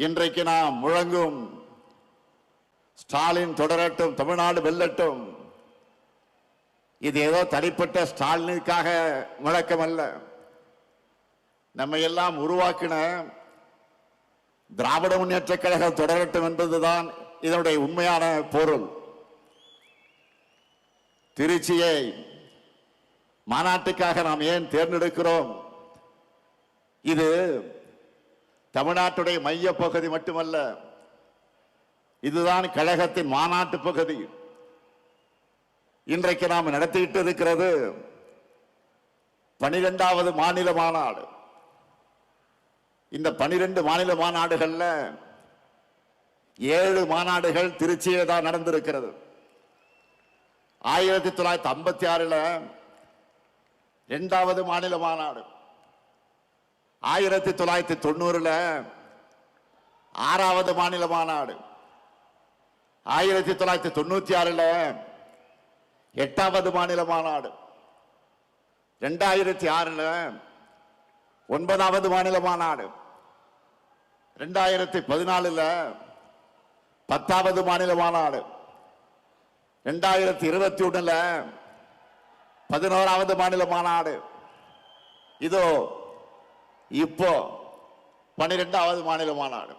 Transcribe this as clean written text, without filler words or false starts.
இன்றைக்கு நாம் முழங்கும் ஸ்டாலின் தொடரட்டும், தமிழ்நாடு வெல்லட்டும், இது ஏதோ தனிப்பட்ட ஸ்டாலினுக்காக முழக்கம் அல்ல. நம்ம எல்லாம் உருவாக்கின திராவிட முன்னேற்ற கழகம் தொடரட்டும் என்பதுதான் இதனுடைய உண்மையான பொருள். திருச்சியை மாநாட்டுக்காக நாம் ஏன் தேர்ந்தெடுக்கிறோம்? இது தமிழ்நாட்டுடைய மைய பகுதி மட்டுமல்ல, இதுதான் கழகத்தின் மாநாட்டு பகுதி. இன்றைக்கு நாம் நடத்திட்டு இருக்கிறது 12வது மாநில மாநாடு. இந்த 12 மாநில மாநாடுகள்ல 7 மாநாடுகள் திருச்சியிலே தான் நடந்திருக்கிறது. 1956 2வது மாநில மாநாடு, 1990 6வது மாநில மாநாடு, 1996 8வது மாநில மாநாடு, 2006 9வது மாநில மாநாடு, 2014 10வது மாநில மாநாடு, 2021 11வது மாநில மாநாடு, இதோ இப்போ 12வது மாநில மாநாடு.